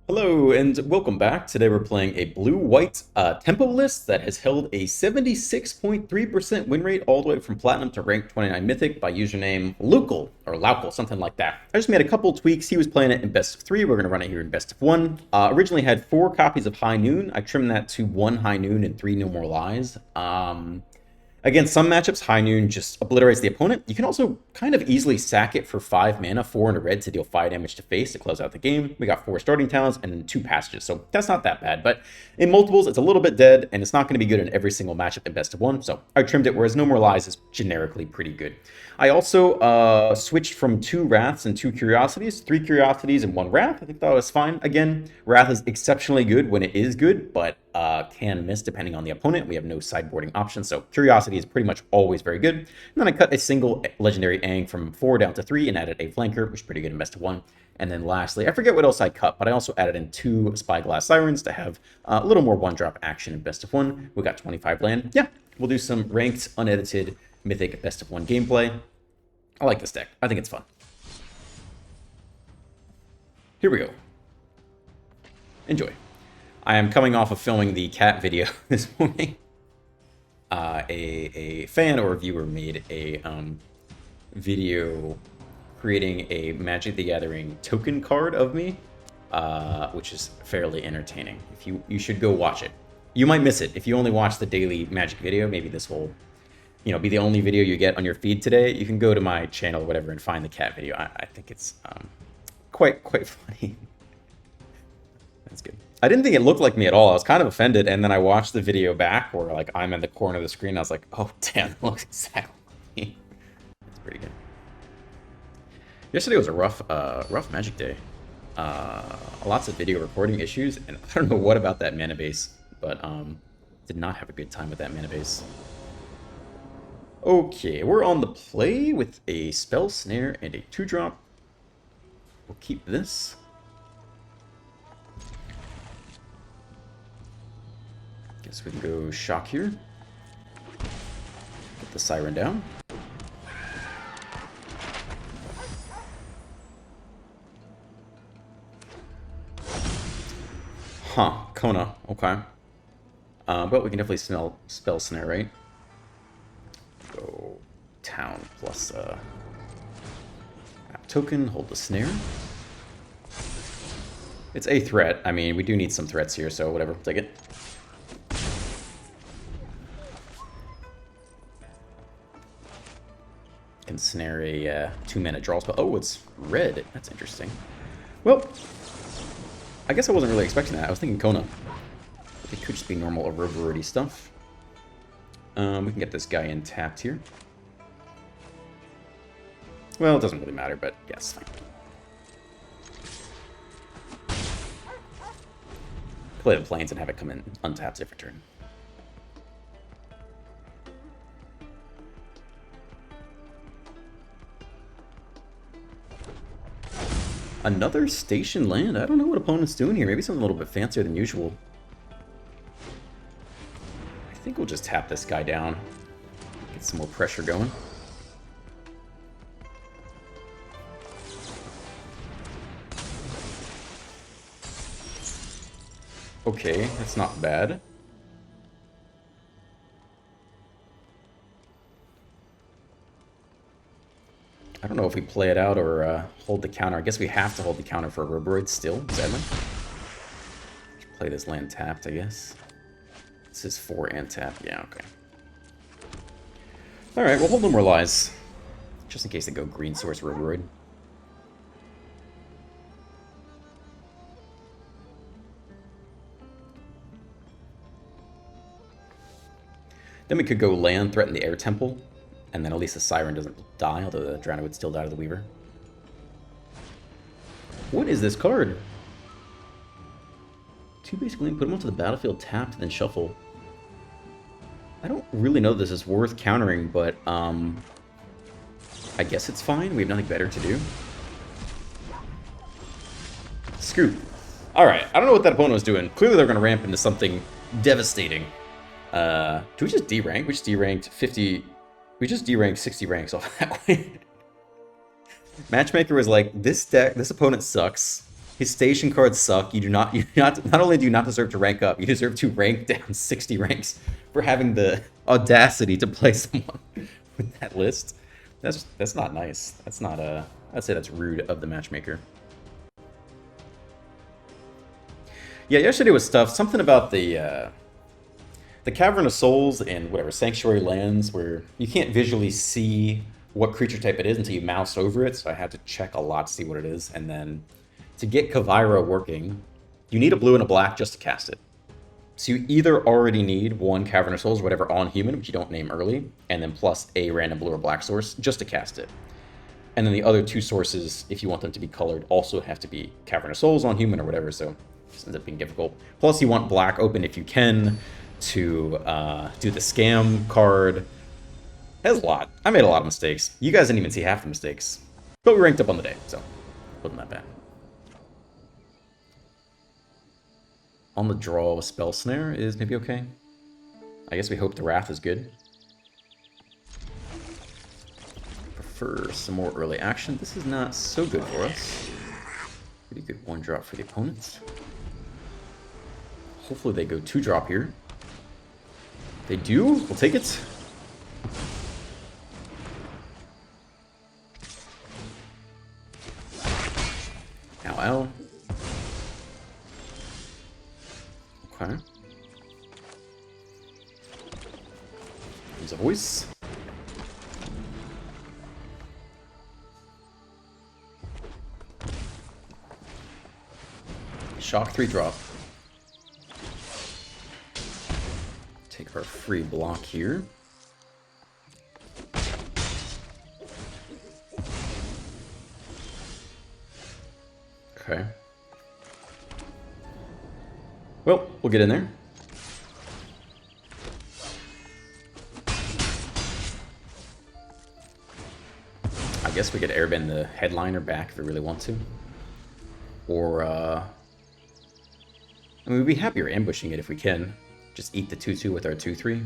Hello and welcome back. Today we're playing a blue-white tempo list that has held a 76.3% win rate all the way from Platinum to rank 29 Mythic by username Lucal or Laucal, something like that. I just made a couple tweaks. He was playing it in best of 3. We're going to run it here in best of 1. Originally had 4 copies of High Noon. I trimmed that to 1 High Noon and 3 No More Lies. Against some matchups, High Noon just obliterates the opponent. You can also kind of easily sack it for 5 mana, 4 in a red to deal 5 damage to face to close out the game. We got 4 starting talents and then 2 passages, so that's not that bad. But in multiples, it's a little bit dead, and it's not going to be good in every single matchup in best of 1, so I trimmed it, whereas No More Lies is generically pretty good. I also switched from 2 Wraths and 2 Curiosities, 3 Curiosities and 1 Wrath. I think that was fine. Again, Wrath is exceptionally good when it is good, but can miss depending on the opponent. We have no sideboarding options, so Curiosity is pretty much always very good. And then I cut a single legendary Aang from 4 down to 3 and added a Flanker, which is pretty good in best of 1. And then lastly, I forget what else I cut, but I also added in 2 Spyglass Sirens to have a little more 1-drop action in best of 1. We got 25 land. Yeah, we'll do some ranked, unedited Mythic best of 1 gameplay. I like this deck. I think it's fun. Here we go. Enjoy. I am coming off of filming the cat video this morning. A fan or a viewer made a video creating a Magic the Gathering token card of me, which is fairly entertaining. You should go watch it. You might miss it if you only watch the daily Magic video. Maybe this will, be the only video you get on your feed today. You can go to my channel or whatever and find the cat video. I think it's quite funny. That's good. I didn't think it looked like me at all. I was kind of offended, and then I watched the video back where like I'm in the corner of the screen. And I was like, oh damn, it looks exactly like me. That's pretty good. Yesterday was a rough Magic day. Lots of video recording issues, and I don't know what about that mana base, but did not have a good time with that mana base. Okay, we're on the play with a Spell Snare and a 2-drop. We'll keep this. Guess we can go Shock here. Get the Siren down. Huh, Kona, okay. But we can definitely Spell Snare, right? Go Town plus token, hold the Snare. It's a threat. I mean, we do need some threats here, so whatever, take it. Can snare a 2-mana draw spell. Oh, it's red. That's interesting. Well, I guess I wasn't really expecting that. I was thinking Kona. It could just be normal Aurora stuff. We can get this guy in tapped here. Well, it doesn't really matter, but yes, fine. Play the Plains and have it come in untapped every turn. Another station land? I don't know what opponent's doing here. Maybe something a little bit fancier than usual. I think we'll just tap this guy down. Get some more pressure going. Okay, that's not bad. I don't know if we play it out or hold the counter. I guess we have to hold the counter for Roboroid still, sadly. Play this land tapped, I guess. This is 4 and tap. Yeah, okay. Alright, we'll hold No More Lies. Just in case they go green source Roboroid. Then we could go land, threaten the Air Temple, and then at least the Siren doesn't die, although the Drowner would still die to the Weaver. What is this card? 2 basic land, put them onto the battlefield tapped, then shuffle. I don't really know this is worth countering, but I guess it's fine. We have nothing better to do. Scoop. Alright, I don't know what that opponent was doing. Clearly they're going to ramp into something devastating. Do we just D-rank? We just D-ranked 50... We just D-ranked 60 ranks off that way. Matchmaker was like, this opponent sucks. His station cards suck. Not only do you not deserve to rank up, you deserve to rank down 60 ranks for having the audacity to play someone with that list. That's not nice. That's not I'd say that's rude of the matchmaker. Yeah, yesterday was tough. Something about the Cavern of Souls and whatever Sanctuary Lands, where you can't visually see what creature type it is until you mouse over it. So I had to check a lot to see what it is, and then to get Kavira working, you need a blue and a black just to cast it. So you either already need one Cavern of Souls, whatever on human, which you don't name early, and then plus a random blue or black source just to cast it. And then the other two sources, if you want them to be colored, also have to be Cavern of Souls on human or whatever, so it just ends up being difficult. Plus you want black open if you can to do the scam card. That's a lot. I made a lot of mistakes. You guys didn't even see half the mistakes. But we ranked up on the day, so it wasn't that bad. On the draw, a Spell Snare is maybe okay. I guess we hope the Wrath is good. Prefer some more early action. This is not so good for us. Pretty good 1-drop for the opponents. Hopefully they go 2-drop here. They do. We'll take it. Ow, ow. Okay. There's a voice. Shock 3-drop. Take our free block here. Okay. Well, we'll get in there. I guess we could airbend the headliner back if we really want to. Or, I mean, we'd be happier ambushing it if we can. Just eat the 2-2 with our 2-3.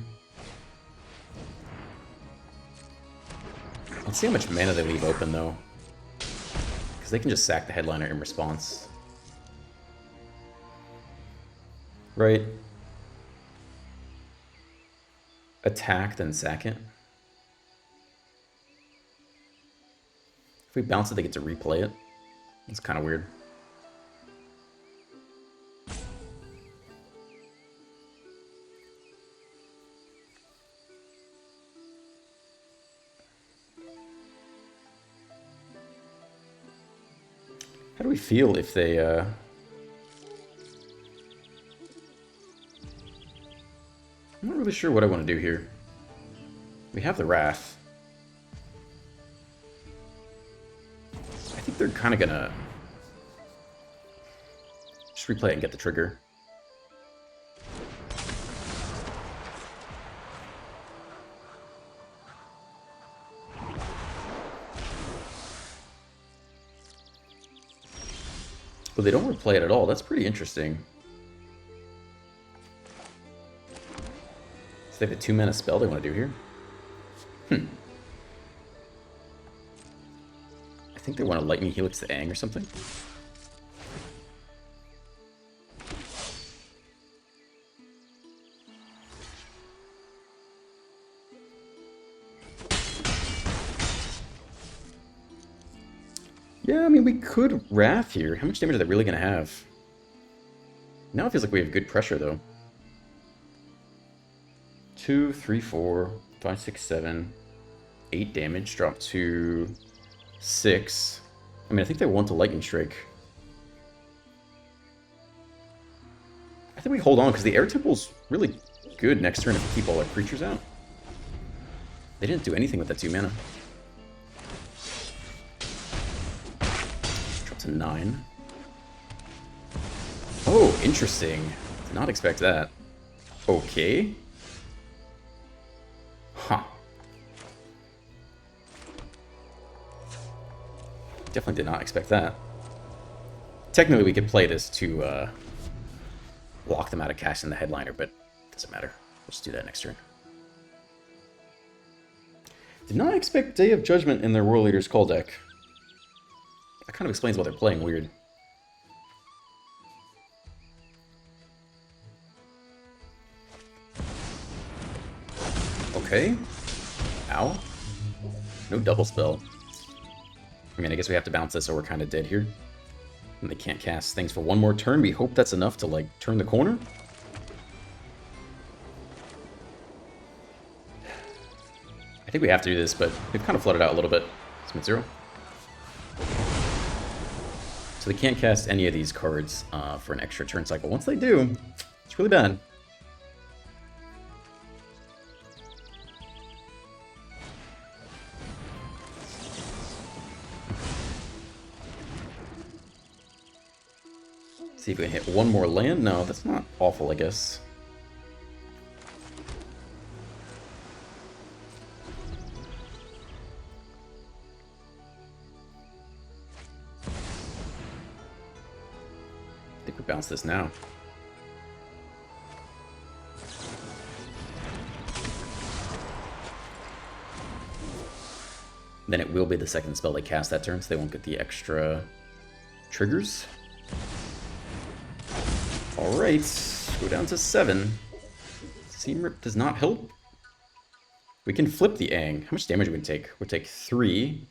Let's see how much mana they leave open, though. Because they can just sack the headliner in response. Right? Attack, then sack it. If we bounce it, they get to replay it. It's kind of weird. How do we feel if they, I'm not really sure what I want to do here. We have the Wrath. I think they're kind of gonna just replay it and get the trigger. But they don't replay it at all. That's pretty interesting. So they have a 2-mana spell they want to do here. I think they want to Lightning Helix the Aang or something. Yeah, I mean, we could Wrath here. How much damage are they really going to have? Now it feels like we have good pressure, though. 2, 3, 4, 5, 6, 7, 8 damage. Drop to 6. I mean, I think they want to Lightning Strike. I think we hold on, because the Air Temple's really good next turn if we keep all our creatures out. They didn't do anything with that 2 mana. To 9. Oh, interesting. Did not expect that. Okay. Huh. Definitely did not expect that. Technically, we could play this to block them out of casting the headliner, but it doesn't matter. We'll just do that next turn. Did not expect Day of Judgment in their World Leaders call deck. That kind of explains why they're playing weird. Okay. Ow. No double spell. I mean, I guess we have to bounce this or we're kind of dead here. And they can't cast things for one more turn. We hope that's enough to, like, turn the corner. I think we have to do this, but they've kind of flooded out a little bit. Smith 0. So they can't cast any of these cards for an extra turn cycle. Once they do, it's really bad. See if we can hit one more land. No, that's not awful, I guess. I think we bounce this now. Then it will be the second spell they cast that turn, so they won't get the extra triggers. Alright, go down to 7. Seam Rip does not help. We can flip the Aang. How much damage are we going to take? We'll take 3,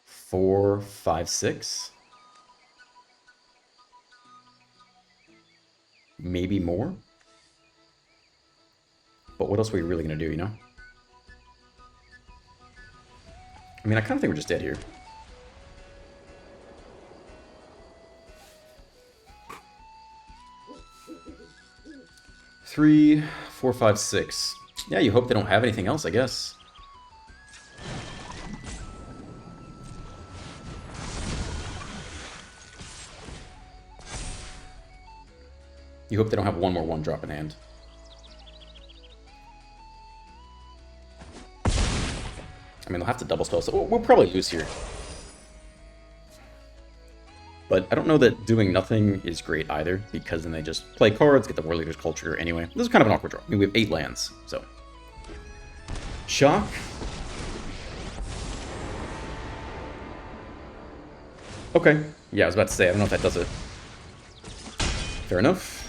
4, 5, 6. Maybe more. But what else are we really going to do, you know? I mean, I kind of think we're just dead here. Three, 4, 5, 6. Yeah, you hope they don't have anything else, I guess. You hope they don't have one more 1-drop in hand. I mean, they'll have to double spell, so we'll probably lose here. But I don't know that doing nothing is great either, because then they just play cards, get the War Leader's Culture anyway. This is kind of an awkward draw. I mean, we have 8 lands, so. Shock. Okay. Yeah, I was about to say, I don't know if that does it. Fair enough.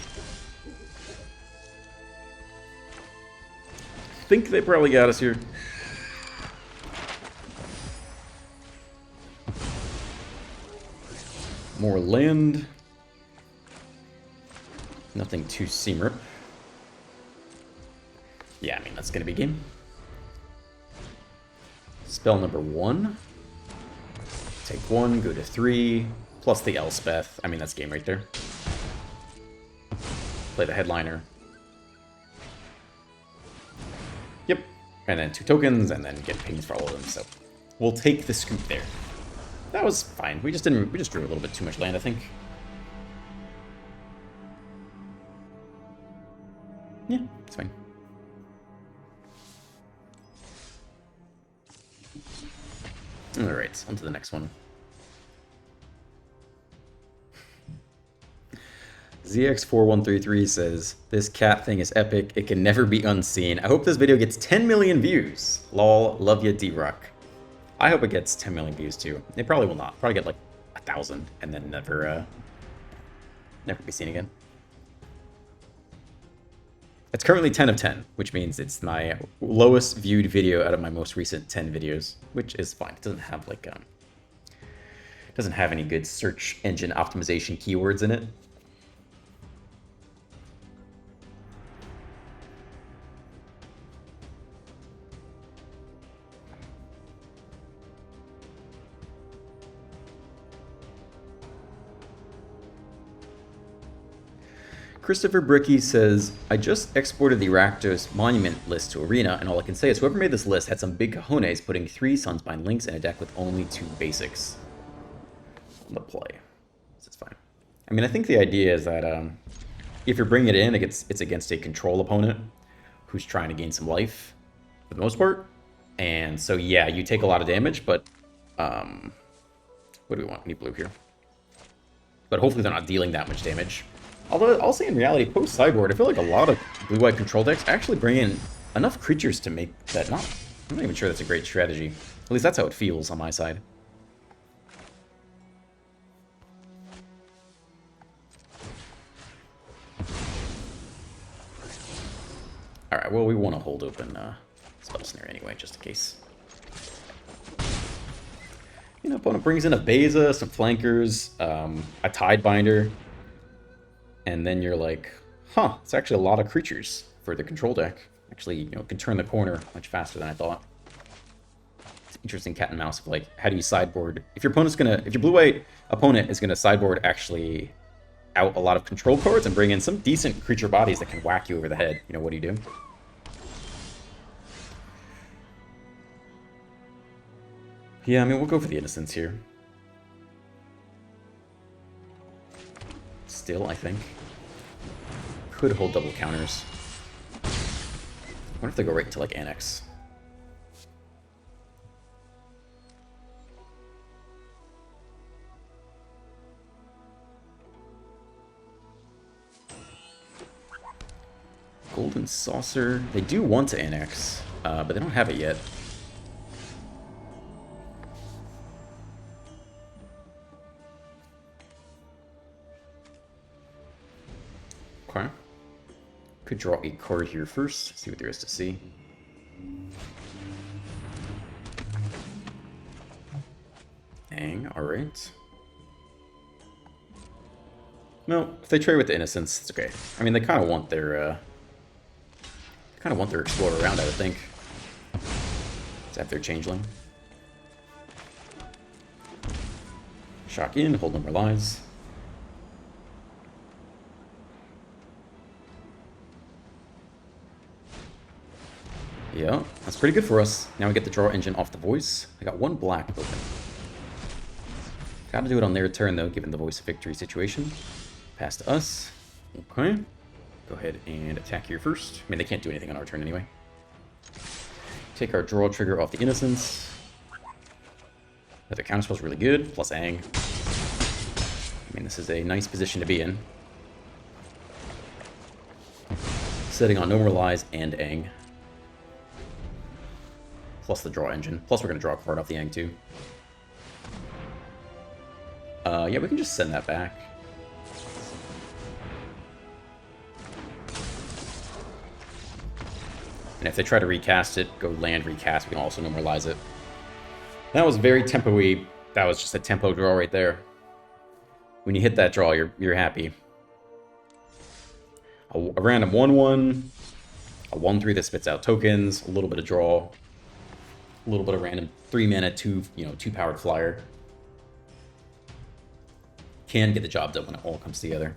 I think they probably got us here. More land. Nothing too Seam Rip. Yeah, I mean, that's going to be game. Spell number 1. Take 1, go to 3, plus the Elspeth. I mean, that's game right there. Play the Headliner. Yep. And then 2 tokens, and then get pings for all of them. So we'll take the scoop there. That was fine. We just drew a little bit too much land, I think. Yeah, it's fine. Alright, on to the next one. ZX4133 says, "This cat thing is epic. It can never be unseen. I hope this video gets 10 million views. Lol, love ya, D-Rock." I hope it gets 10 million views too. It probably will not. Probably get like 1,000 and then never be seen again. It's currently 10 of 10, which means it's my lowest viewed video out of my most recent 10 videos, which is fine. It doesn't have like doesn't have any good search engine optimization keywords in it. Christopher Bricky says, "I just exported the Rakdos monument list to Arena, and all I can say is whoever made this list had some big cojones putting 3 Sunspine Links in a deck with only 2 basics." I'm gonna play. It's fine. I mean, I think the idea is that if you're bringing it in, it's against a control opponent who's trying to gain some life, for the most part. And so, yeah, you take a lot of damage, but what do we want? We need blue here. But hopefully they're not dealing that much damage. Although, I'll say in reality, post-sideboard, I feel like a lot of blue-white control decks actually bring in enough creatures to make that not... I'm not even sure that's a great strategy. At least that's how it feels on my side. Alright, Alright, well, we want to hold open Spell Snare anyway, just in case. You know, opponent brings in a Beza, some flankers, a Tidebinder, and then you're like, huh, it's actually a lot of creatures for the control deck. Actually, you know, can turn the corner much faster than I thought. It's interesting cat and mouse of like, how do you sideboard? If your blue-white opponent is gonna sideboard actually out a lot of control cards and bring in some decent creature bodies that can whack you over the head, you know, what do you do? Yeah, I mean, we'll go for the Innocence here. Still, I think. Could hold double counters. I wonder if they go right into, like, Annex. Golden Saucer. They do want to Annex, but they don't have it yet. Okay. Could draw a card here first, see what there is to see. Dang, alright. No, if they trade with the Innocence, it's okay. I mean, they kind of want their, Explorer around, I would think. Is that their Changeling? Shock in, hold no more lives. Yeah, that's pretty good for us. Now we get the draw engine off the voice. I got one black open. Gotta do it on their turn, though, given the voice of victory situation. Pass to us. Okay. Go ahead and attack here first. I mean, they can't do anything on our turn anyway. Take our draw trigger off the Innocence. Their counterspell's really good, plus Ang. I mean, this is a nice position to be in. Setting on No More Lies and Ang. Plus the draw engine. Plus we're going to draw a card off the Yang too. Yeah, we can just send that back. And if they try to recast it, go land recast, we can also normalize it. That was very tempo-y. That was just a tempo draw right there. When you hit that draw, you're happy. A random 1/1, a 1/3 that spits out tokens, a little bit of draw, a little bit of random 3-mana, 2-powered flyer. Can get the job done when it all comes together.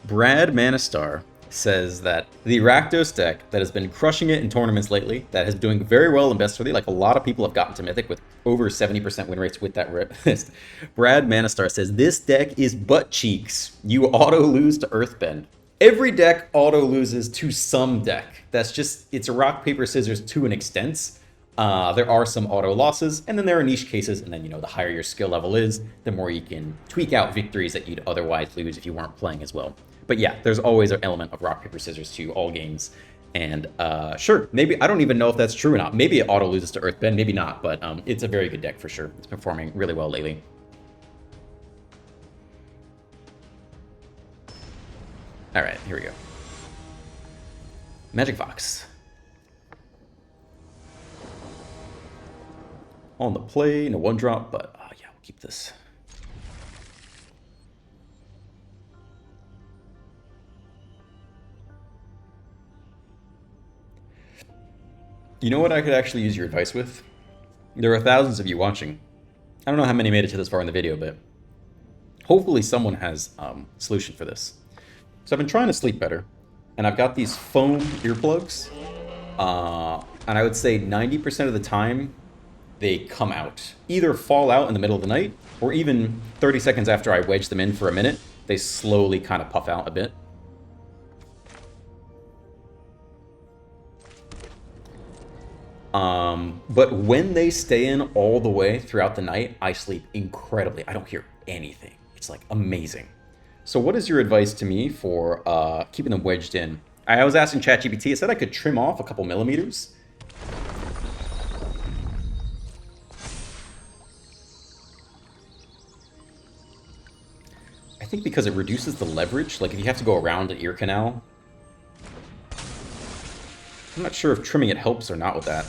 Brad Manastar says that the Rakdos deck that has been crushing it in tournaments lately, that is doing very well in Best 30, like a lot of people have gotten to Mythic with over 70% win rates with that list. Brad Manastar says, this deck is butt cheeks. You auto-lose to Earthbend. Every deck auto-loses to some deck. That's just, it's a rock, paper, scissors to an extent. There are some auto losses, and then there are niche cases, and then, the higher your skill level is, the more you can tweak out victories that you'd otherwise lose if you weren't playing as well. But yeah, there's always an element of rock, paper, scissors to all games. And sure, maybe, I don't even know if that's true or not. Maybe it auto loses to Earthbend, maybe not, but it's a very good deck for sure. It's performing really well lately. All right, here we go. Magic Fox. On the play, no 1-drop, but yeah, we'll keep this. You know what I could actually use your advice with? There are thousands of you watching. I don't know how many made it to this far in the video, but hopefully someone has a solution for this. So I've been trying to sleep better, and I've got these foam earplugs, and I would say 90% of the time, they come out. Either fall out in the middle of the night, or even 30 seconds after I wedge them in for a minute, they slowly kind of puff out a bit. But when they stay in all the way throughout the night, I sleep incredibly. I don't hear anything. It's like amazing. So what is your advice to me for keeping them wedged in? I was asking ChatGPT, it said I could trim off a couple millimeters. I think because it reduces the leverage. Like, if you have to go around an ear canal. I'm not sure if trimming it helps or not with that.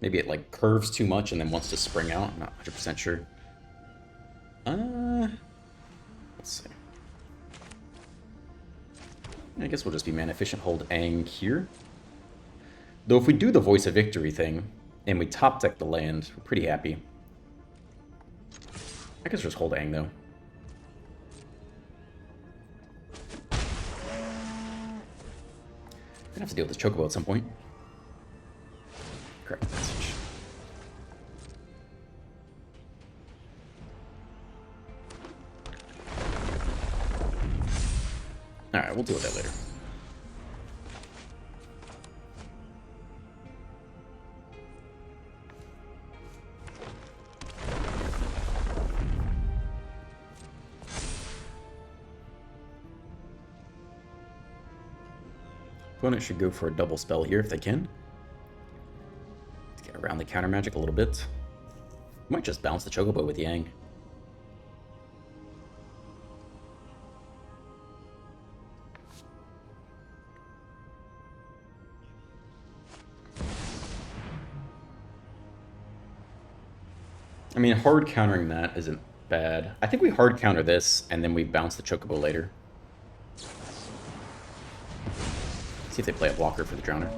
Maybe it, like, curves too much and then wants to spring out. I'm not 100% sure. Let's see. I guess we'll just be mana efficient, hold Aang here. Though if we do the Voice of Victory thing, and we top deck the land, we're pretty happy. I guess just hold Aang, though. Gonna have to deal with this Chocobo at some point. Correct message. Alright, we'll deal with that later. Opponent should go for a double spell here if they can. Let's get around the counter magic a little bit. Might just bounce the Chocobo with Yang. I mean, hard countering that isn't bad. I think we hard counter this, and then we bounce the Chocobo later. See if they play a blocker for the Drowner.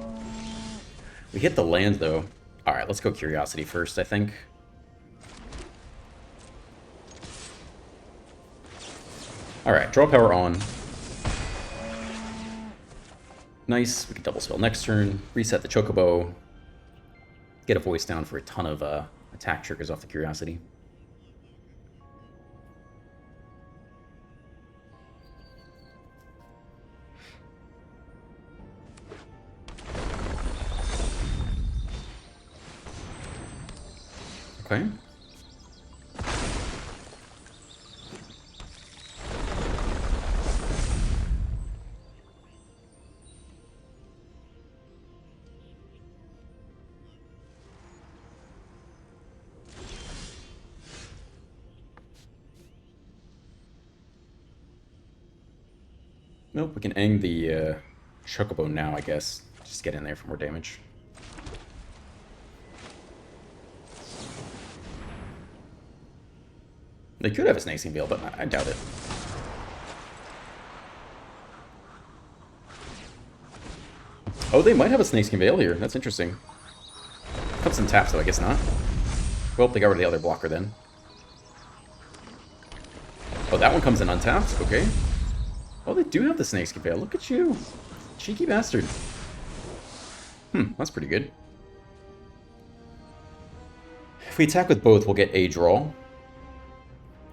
We hit the land, though. Alright, let's go Curiosity first, I think. Alright, draw power on. Nice, we can double spell next turn, reset the Chocobo, get a voice down for a ton of attack triggers off the Curiosity. Okay. Nope, we can Aang the Chocobo now, I guess. Just get in there for more damage. They could have a Snakeskin Veil, but I doubt it. Oh, they might have a Snakeskin Veil here. That's interesting. Comes in taps, though, I guess not. Well, they got rid of the other blocker then. Oh, that one comes in untapped? Okay. Oh, they do have the Snakeskin Veil. Look at you. Cheeky bastard. That's pretty good. If we attack with both, we'll get a draw.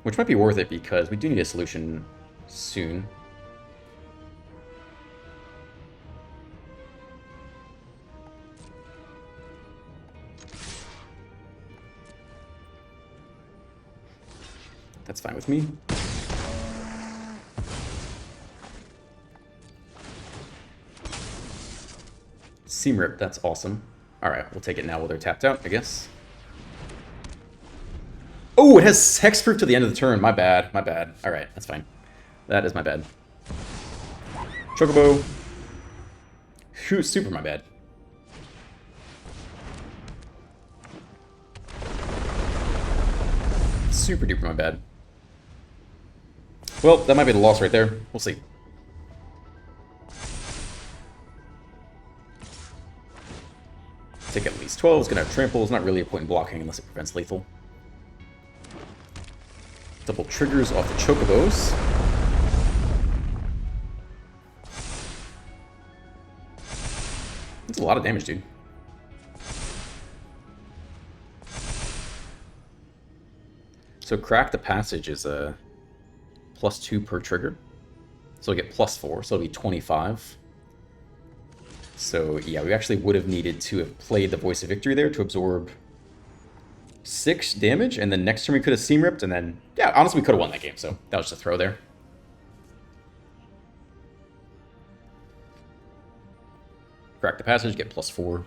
Which might be worth it because we do need a solution soon. That's fine with me. Seam Rip, that's awesome. Alright, we'll take it now while they're tapped out, I guess. Oh, it has hexproof to the end of the turn. My bad, my bad. Alright, that's fine. That is my bad. Chocobo. Super my bad. Super duper my bad. Well, that might be the loss right there. We'll see. Take at least 12. It's going to have trample. It's not really a point in blocking unless it prevents lethal. Double triggers off the Chocobos. That's a lot of damage, dude. So Crack the Passage is a +2 per trigger. So we get +4, so it'll be 25. So yeah, we actually would have needed to have played the Voice of Victory there to absorb 6 damage, and then next turn we could have Seam Ripped, and then, yeah, honestly, we could have won that game, so that was just a throw there. Crack the Passage, get +4.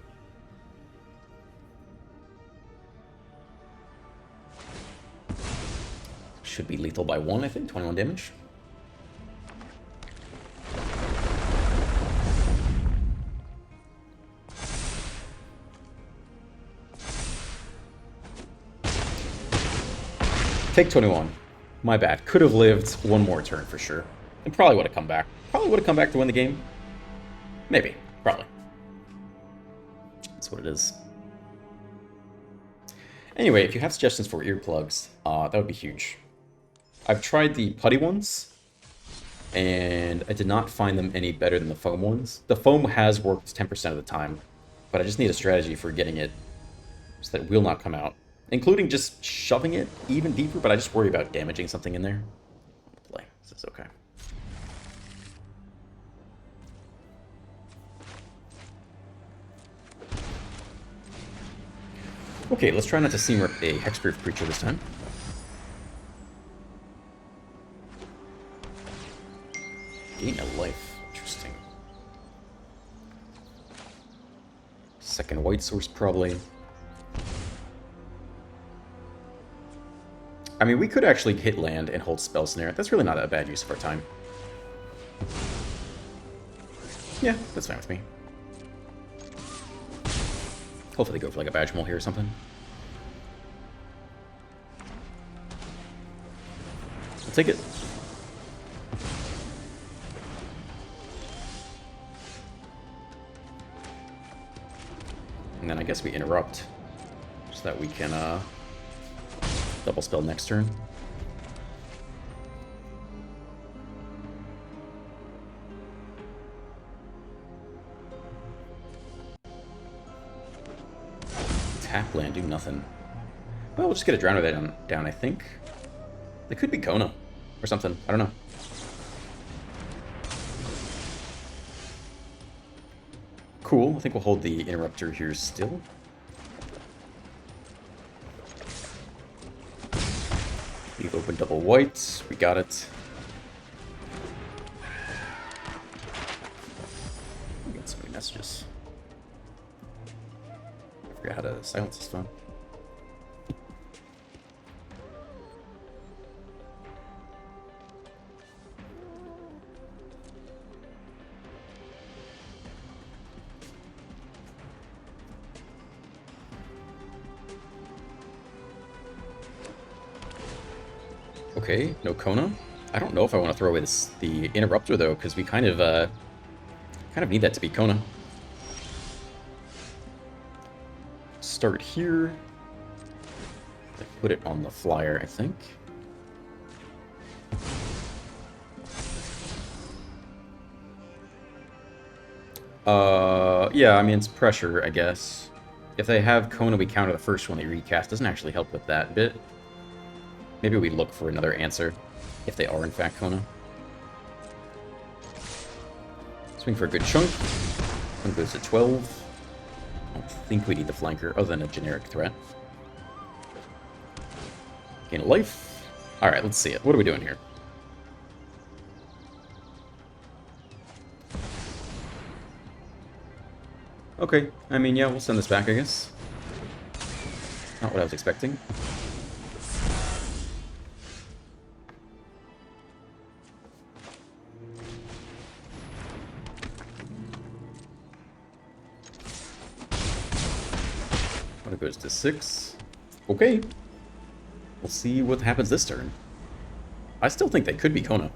Should be lethal by 1, I think. 21 damage. Take 21. My bad. Could have lived one more turn for sure. And probably would have come back. Probably would have come back to win the game. Maybe. Probably. That's what it is. Anyway, if you have suggestions for earplugs, that would be huge. I've tried the putty ones, and I did not find them any better than the foam ones. The foam has worked 10% of the time, but I just need a strategy for getting it so that it will not come out. Including just shoving it even deeper, but I just worry about damaging something in there. Play. This is okay. Okay, let's try not to seam rip a hexproof creature this time. Gain a life. Interesting. Second white source, probably. I mean, we could actually hit land and hold Spell Snare. That's really not a bad use of our time. Yeah, that's fine with me. Hopefully they go for like a Badge Mole here or something. I'll take it. And then I guess we interrupt so that we can double spell next turn. Tap land, do nothing. Well, we'll just get a Drowner down, I think. It could be Kona or something. I don't know. Cool. I think we'll hold the Interrupter here still. We've opened double white. We got it. We got so many messages. I forgot how to silence this phone. Okay, no Kona. I don't know if I want to throw away the Interrupter though, because we kind of need that to be Kona. Start here. Put it on the flyer, I think. Yeah, I mean, it's pressure, I guess. If they have Kona, we counter the first one they recast. Doesn't actually help with that bit. Maybe we look for another answer, if they are in fact Kona. Swing for a good chunk. One goes to 12. I don't think we need the flanker, other than a generic threat. Gain a life. Alright, let's see it. What are we doing here? Okay, I mean, yeah, we'll send this back, I guess. Not what I was expecting. It goes to 6. Okay. We'll see what happens this turn. I still think they could be Kona.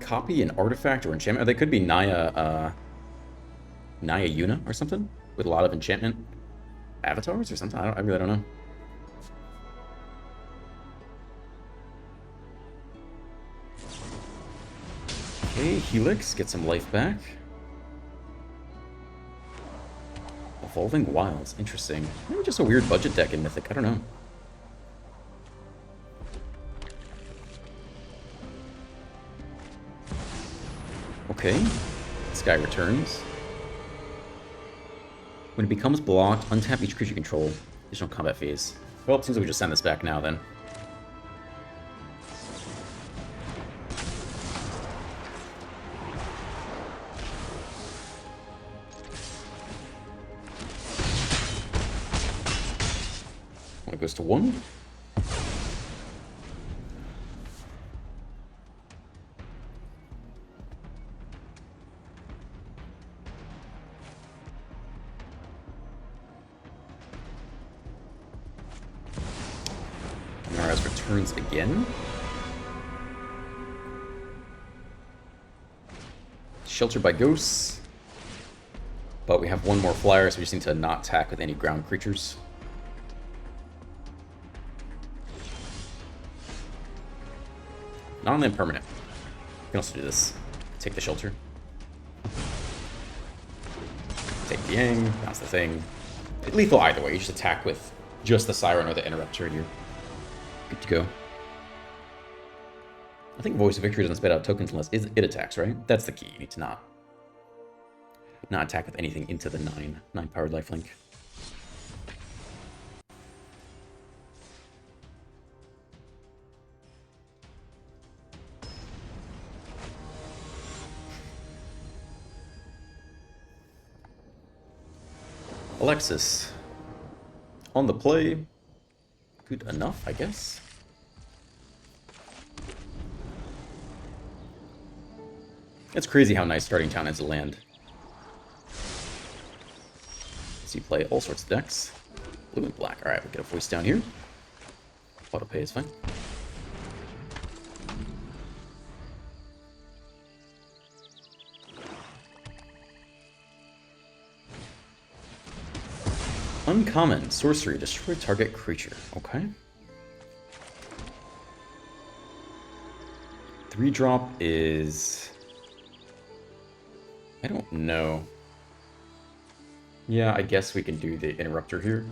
Copy an artifact or enchantment. Or they could be Naya Yuna or something with a lot of enchantment avatars or something. I really don't know. Okay, Helix, get some life back. Evolving Wilds, interesting. Maybe just a weird budget deck in Mythic, I don't know. Okay, this guy returns. When it becomes blocked, untap each creature you control. Additional combat phase. Well, it seems like we just send this back now then. When it goes to 1. Mara's returns again. Sheltered by ghosts. But we have one more flyer, so we just need to not attack with any ground creatures. Non-land permanent. We can also do this. Take the shelter. Take the Yang, bounce the thing. Lethal either way, you just attack with just the Siren or the Interrupter and you're good to go. I think Voice of Victory doesn't spit out tokens unless it attacks, right? That's the key. You need to not attack with anything into the 9 powered lifelink. Alexis on the play. Good enough, I guess. It's crazy how nice starting town is to land. So you play all sorts of decks. Blue and black. Alright, we'll get a voice down here. Auto pay is fine. Uncommon. Sorcery. Destroy target creature. Okay. 3-drop is... I don't know. Yeah, I guess we can do the Interrupter here.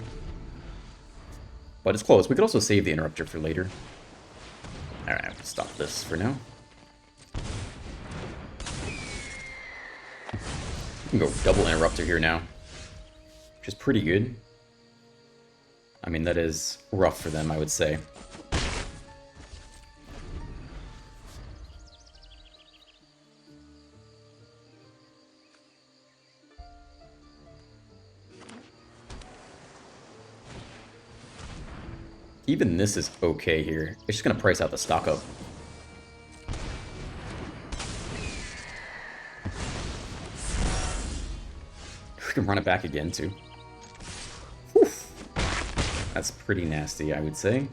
But it's close. We could also save the Interrupter for later. Alright, we'll stop this for now. We can go double Interrupter here now. Which is pretty good. I mean, that is rough for them, I would say. Even this is okay here. It's just going to price out the stock up. We can run it back again, too. Whew. That's pretty nasty, I would say.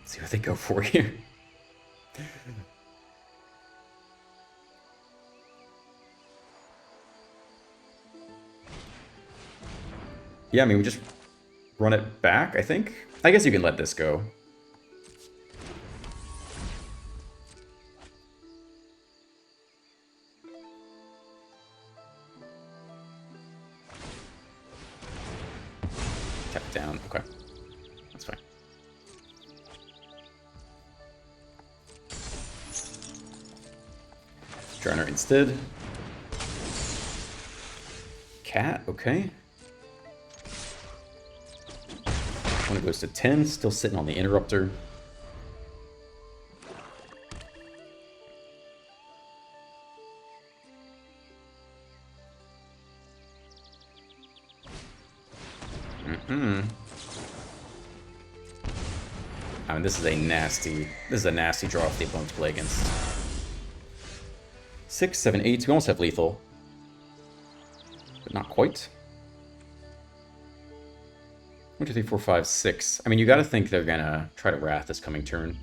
Let's see what they go for here. Yeah, I mean, we just run it back, I think. I guess you can let this go. Tap it down. Okay. That's fine. Drowner instead. Cat, okay. When it goes to 10, still sitting on the Interrupter. I mean, this is a nasty draw for the opponent to play against. 6, 7, 8. We almost have lethal, but not quite. 1, 2, 3, 4, 5, 6. I mean, you got to think they're gonna try to Wrath this coming turn.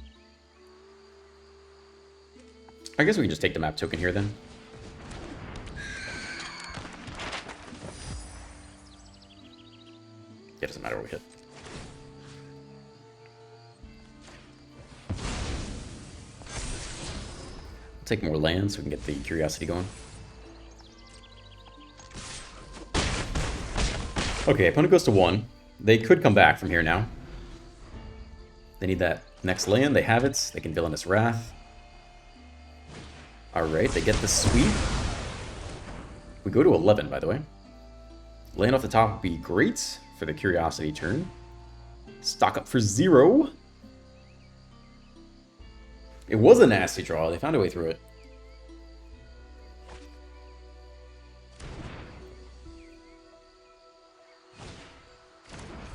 I guess we can just take the map token here then. It doesn't matter what we hit. We'll take more land so we can get the curiosity going. Okay, opponent goes to 1. They could come back from here now. They need that next land. They have it. They can Villainous Wrath. Alright, they get the sweep. We go to 11, by the way. Land off the top would be great for the curiosity turn. Stock up for 0. It was a nasty draw. They found a way through it.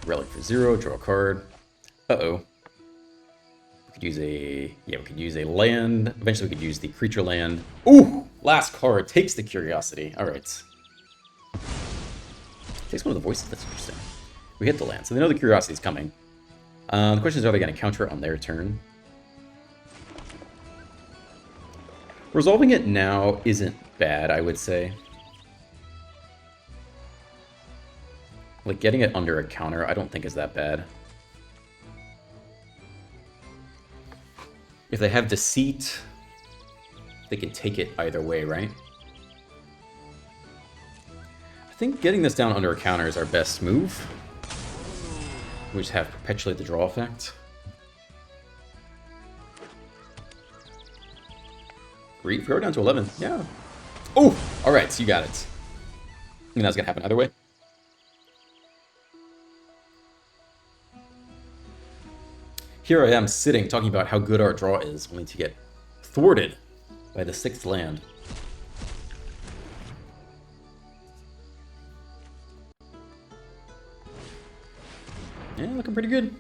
Relic for 0, draw a card. Uh-oh. We could use a... Yeah, we could use a land. Eventually we could use the creature land. Ooh! Last card takes the curiosity. Alright. Takes one of the voices. That's interesting. We hit the land, so they know the curiosity is coming. The question is, are they going to counter it on their turn? Resolving it now isn't bad, I would say. Like, getting it under a counter, I don't think is that bad. If they have Deceit, they can take it either way, right? I think getting this down under a counter is our best move. We just have Perpetuate the draw effect. Great, we're down to 11. Yeah. Oh! Alright, so you got it. I mean, that's gonna happen either way. Here I am sitting talking about how good our draw is, only to get thwarted by the 6th land. Yeah, looking pretty good.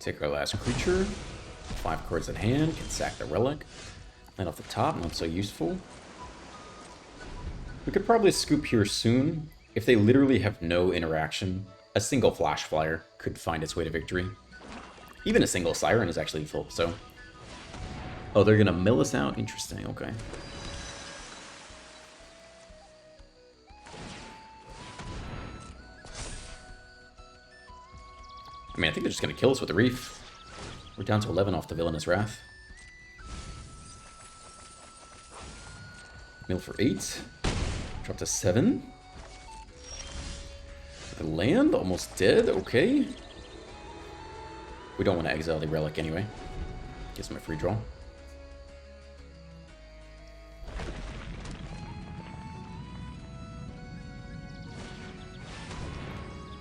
Take our last creature. 5 cards in hand. Can sack the relic. Land off the top. Not so useful. We could probably scoop here soon. If they literally have no interaction, a single Flash Flyer could find its way to victory. Even a single Siren is actually full, so... Oh, they're gonna mill us out? Interesting, okay. I mean, I think they're just going to kill us with the Reef. We're down to 11 off the Villainous Wrath. Mill for 8. Drop to 7. The land, almost dead, okay. We don't want to exile the Relic anyway. Gives them a free draw.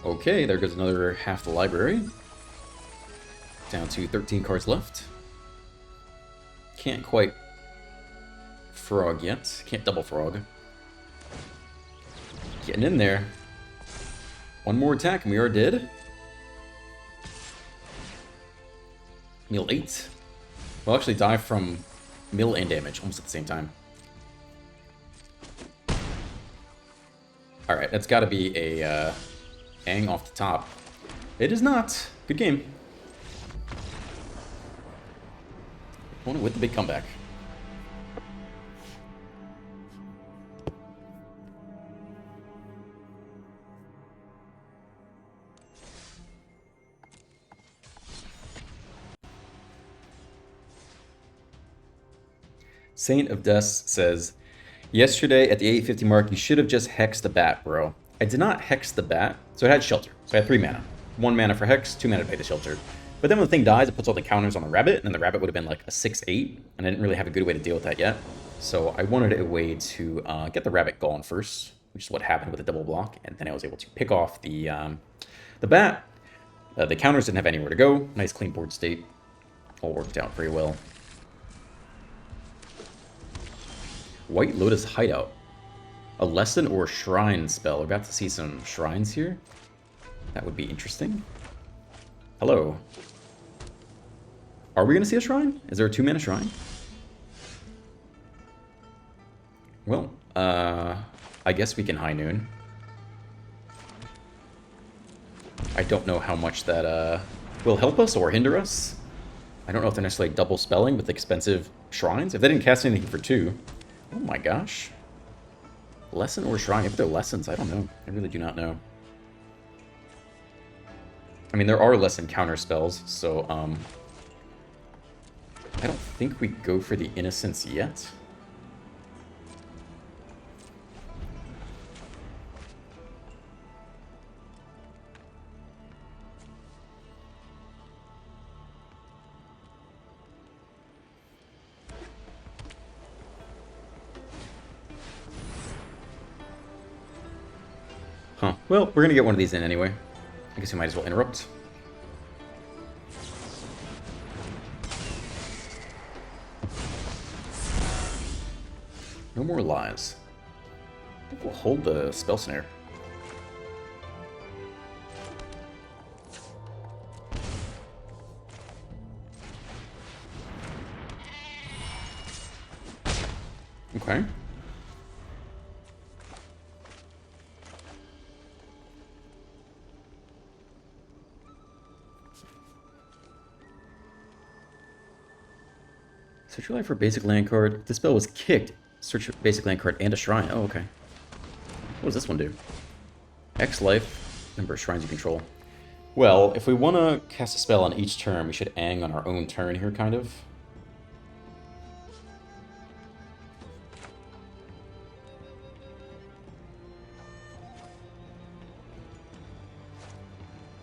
Okay, there goes another half the library. Down to 13 cards left. Can't quite frog yet. Can't double frog. Getting in there. One more attack and we are dead. Mill 8. We'll actually die from mill and damage almost at the same time. Alright, that's got to be a... Ang off the top. It is not. Good game. Opponent with the big comeback. Saint of Dust says, yesterday at the 850 mark, you should have just hexed the bat, bro. I did not hex the bat, so it had shelter. So I had 3 mana. 1 mana for hex, 2 mana to pay the shelter. But then when the thing dies, it puts all the counters on the rabbit, and then the rabbit would have been like a 6/8, and I didn't really have a good way to deal with that yet. So I wanted a way to get the rabbit gone first, which is what happened with the double block, and then I was able to pick off the bat. The counters didn't have anywhere to go. Nice clean board state. All worked out very well. White Lotus Hideout. A lesson or a shrine spell. We're about to see some shrines here. That would be interesting. Hello. Are we going to see a shrine? Is there a 2-mana shrine? Well, I guess we can High Noon. I don't know how much that will help us or hinder us. I don't know if they're necessarily double spelling with expensive shrines. If they didn't cast anything for 2. Oh my gosh. Lesson or shrine? If they're lessons, I don't know. I really do not know. I mean, there are lesson counter spells, so I don't think we go for the Innocence yet. Huh. Well, we're gonna get one of these in anyway. I guess we might as well interrupt. No more lies. I think we'll hold the spell snare. Okay. Search your life for basic land card. If the spell was kicked, search your basic land card and a shrine. Oh, okay. What does this one do? X life, number of shrines you control. Well, if we want to cast a spell on each turn, we should Ang on our own turn here, kind of.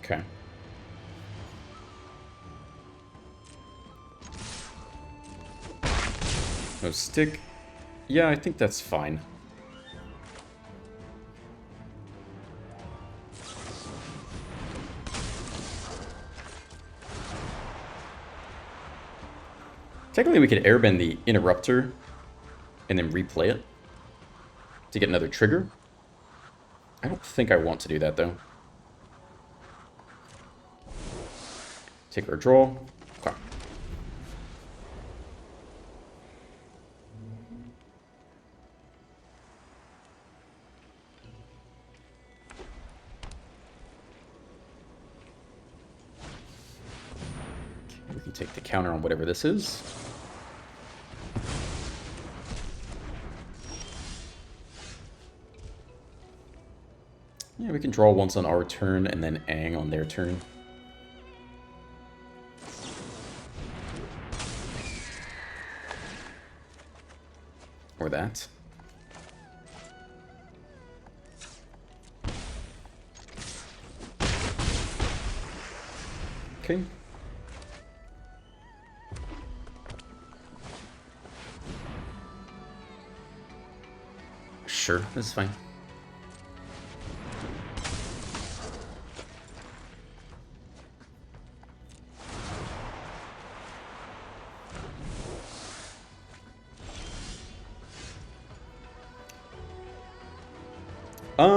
Okay. No stick. Yeah, I think that's fine. Technically, we could airbend the Interrupter and then replay it to get another trigger. I don't think I want to do that, though. Take our draw. Okay. We can take the counter on whatever this is. Yeah, we can draw once on our turn and then Ang on their turn. Or that. Okay. Sure, this is fine.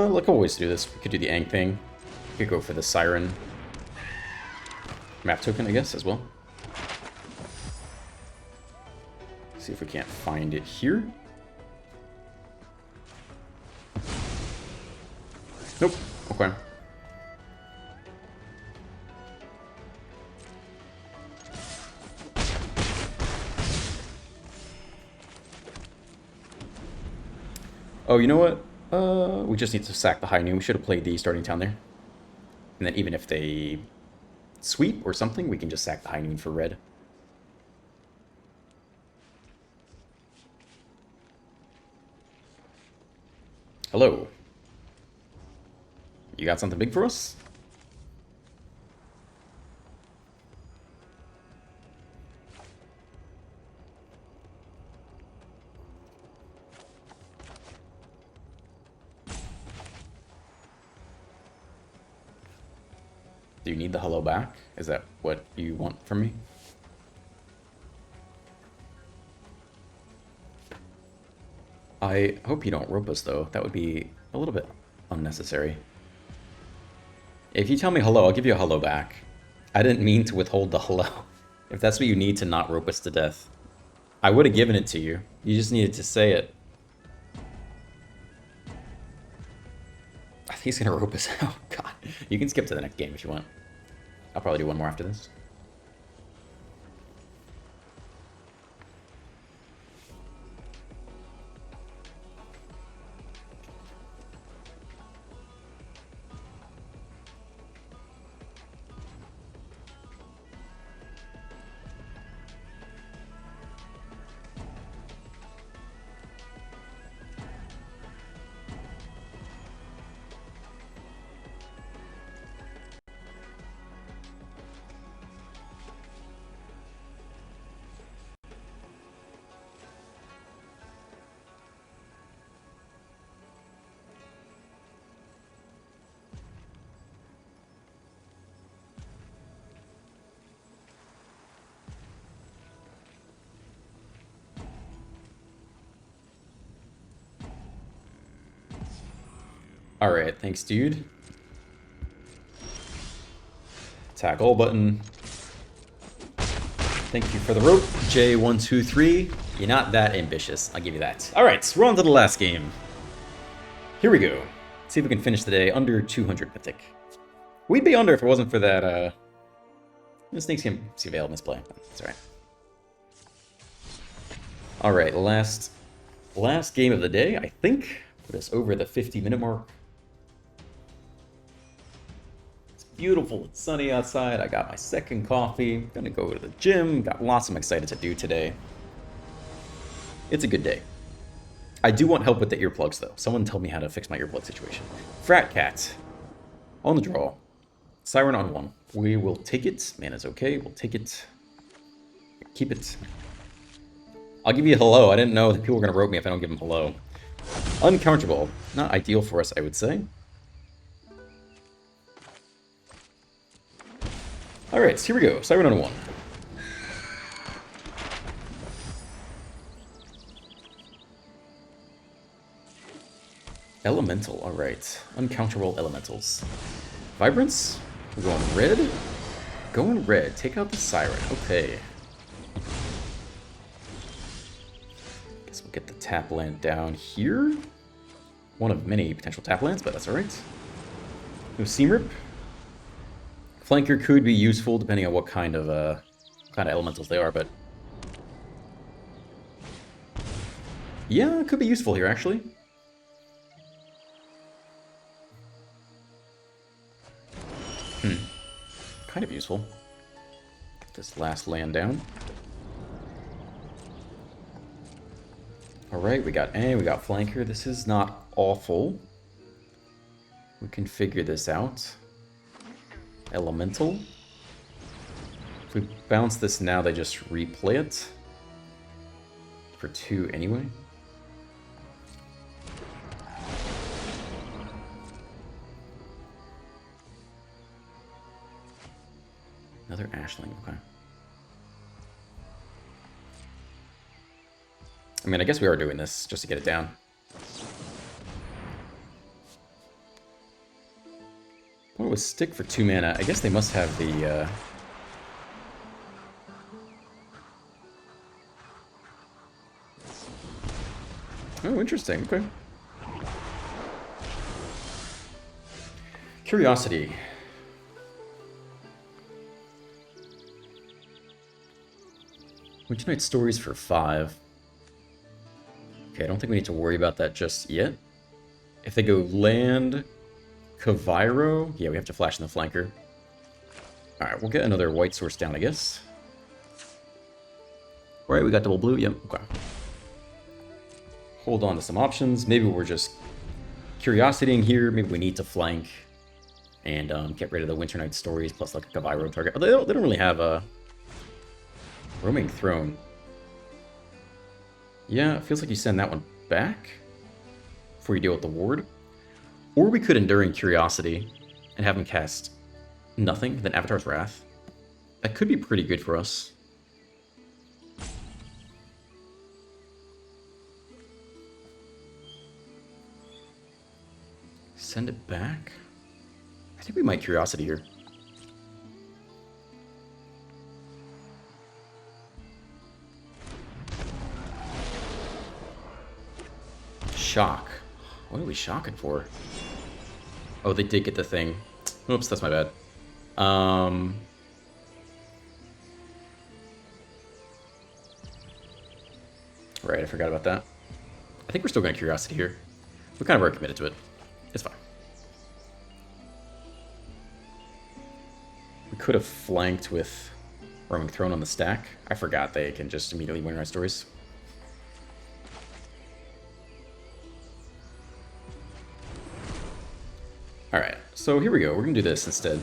Like I always do this. We could do the Ang thing. We could go for the Siren map token, I guess, as well. See if we can't find it here. Nope. Okay. Oh, you know what? We just need to sack the High Noon. We should have played the starting town there. And then even if they sweep or something, we can just sack the High Noon for red. Hello. You got something big for us? Do you need the hello back? Is that what you want from me? I hope you don't rope us, though. That would be a little bit unnecessary. If you tell me hello, I'll give you a hello back. I didn't mean to withhold the hello. If that's what you need to not rope us to death, I would have given it to you. You just needed to say it. I think he's gonna rope us out. God. You can skip to the next game if you want. I'll probably do one more after this. Alright, thanks, dude. Attack all button. Thank you for the rope, J123. You're not that ambitious, I'll give you that. Alright, so we're on to the last game. Here we go. Let's see if we can finish the day under 200 Mythic. We'd be under if it wasn't for that, Snakes can see Veil misplay. That's alright. Alright, last game of the day, I think. Put us over the 50-minute mark. It's beautiful, it's sunny outside. I got my second coffee. Gonna go to the gym. Got lots I'm excited to do today. It's a good day. I do want help with the earplugs, though. Someone tell me how to fix my earplug situation. Frat Cat. On the draw. Siren on 1. We will take it. Mana's okay. We'll take it. Keep it. I'll give you a hello. I didn't know that people were going to rope me if I don't give them hello. Uncounterable. Not ideal for us, I would say. Alright, so here we go. Siren on 1. Elemental, alright. Uncounterable elementals. Vibrance? We're going red? Going red. Take out the Siren. Okay. Guess we'll get the tap land down here. One of many potential tap lands, but that's alright. No Seam Rip. Flanker could be useful depending on what kind of elementals they are, but yeah, it could be useful here actually. Kind of useful. Get this last land down. Alright, we got flanker. This is not awful. We can figure this out. Elemental. If we bounce this now, they just replay it. For 2 anyway. Another Ashling, okay. I mean, I guess we are doing this just to get it down. What was stick for 2 mana? I guess they must have the, Oh, interesting, okay. Curiosity. Winter Night Stories for 5. Okay, I don't think we need to worry about that just yet. If they go land, Kavairo, yeah, we have to flash in the flanker. Alright, we'll get another white source down, I guess. Alright, we got double blue, yep, okay. Hold on to some options. Maybe we're just curiosity in here. Maybe we need to flank and get rid of the Winter Night Stories plus like a Kavairo target. They don't really have a Roaming Throne. Yeah, it feels like you send that one back before you deal with the ward. Or we could Enduring Curiosity and have him cast nothing, then Avatar's Wrath. That could be pretty good for us. Send it back? I think we might Curiosity here. Shock. What are we shocking for? Oh, they did get the thing. Oops, that's my bad. Right, I forgot about that. I think we're still going to Curiosity here. We kind of already committed to it. It's fine. We could have flanked with Roaming Throne on the stack. I forgot they can just immediately win our stories. Alright, so here we go. We're going to do this instead.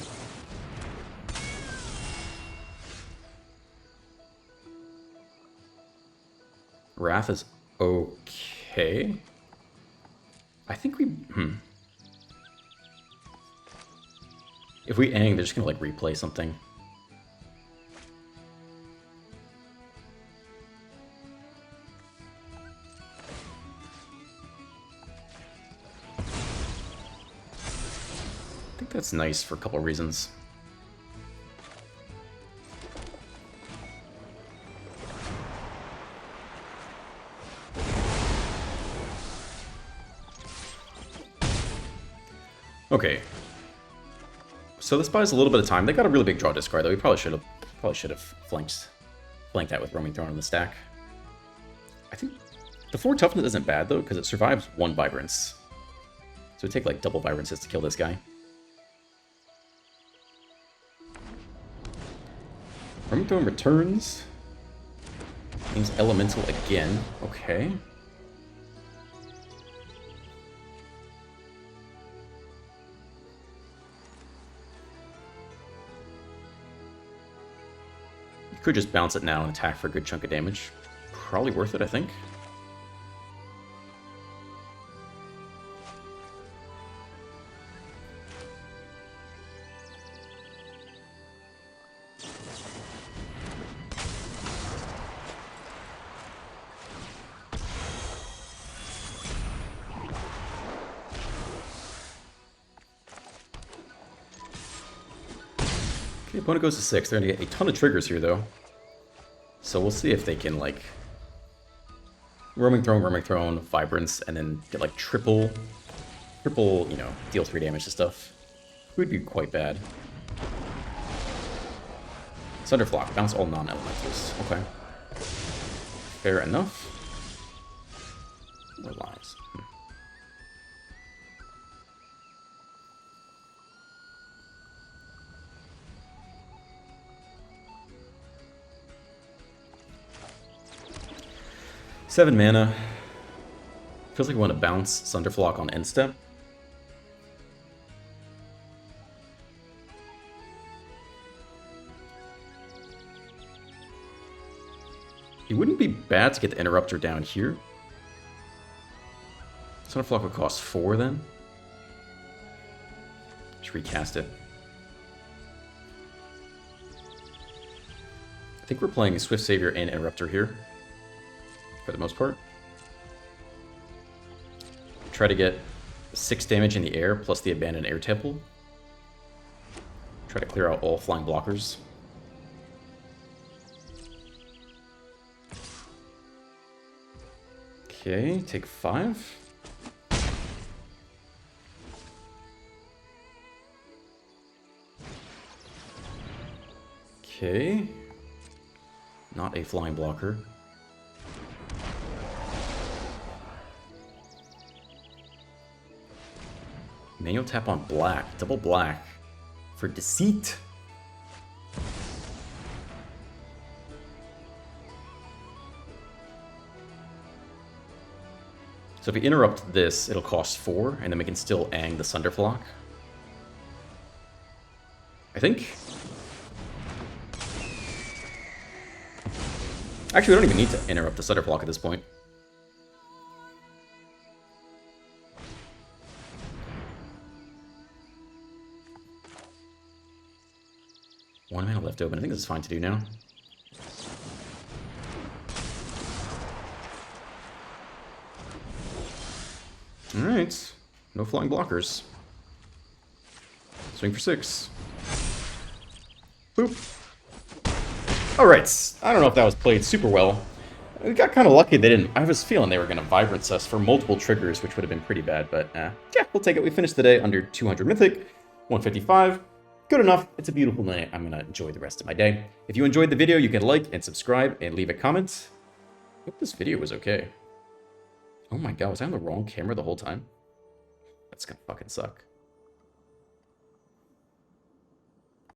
Wrath is okay. I think we... If we Aang, they're just going to, like, replay something. think that's nice for a couple of reasons. Okay. So this buys a little bit of time. They got a really big draw discard though. We probably should have flanked that with Roaming Throne on the stack. I think the 4 toughness isn't bad though, because it survives 1 vibrance. So it'd take like double vibrances to kill this guy. Roaming Throne returns. Means elemental again. Okay. You could just bounce it now and attack for a good chunk of damage. Probably worth it, I think. Okay, opponent goes to 6. They're going to get a ton of triggers here, though. So we'll see if they can, like, Roaming Throne, Vibrance, and then get, like, triple, you know, deal 3 damage to stuff. Would be quite bad. Thunderflock, bounce all non-elementals. Okay. Fair enough. More lies. Seven mana. Feels like we want to bounce Thunderflock on end step. It wouldn't be bad to get the Interrupter down here. Thunderflock would cost 4 then. Just recast it. I think we're playing Swift Savior and Interrupter here. For the most part. Try to get 6 damage in the air plus the Abandoned Air Temple. Try to clear out all flying blockers. Okay, take 5. Okay. Not a flying blocker. Manual tap on black. Double black. For Deceit. So if we interrupt this, it'll cost 4, and then we can still ang the Thunderflock. I think. Actually, we don't even need to interrupt the Thunderflock at this point. One mana left open. I think this is fine to do now. Alright. No flying blockers. Swing for 6. Boop. Alright. I don't know if that was played super well. We got kind of lucky they didn't. I was feeling they were going to Vibrance us for multiple triggers, which would have been pretty bad, but yeah, we'll take it. We finished the day under 200 Mythic, 155. Good enough. It's a beautiful night. I'm going to enjoy the rest of my day. If you enjoyed the video, you can like and subscribe and leave a comment. I hope this video was okay. Oh my god, was I on the wrong camera the whole time? That's going to fucking suck.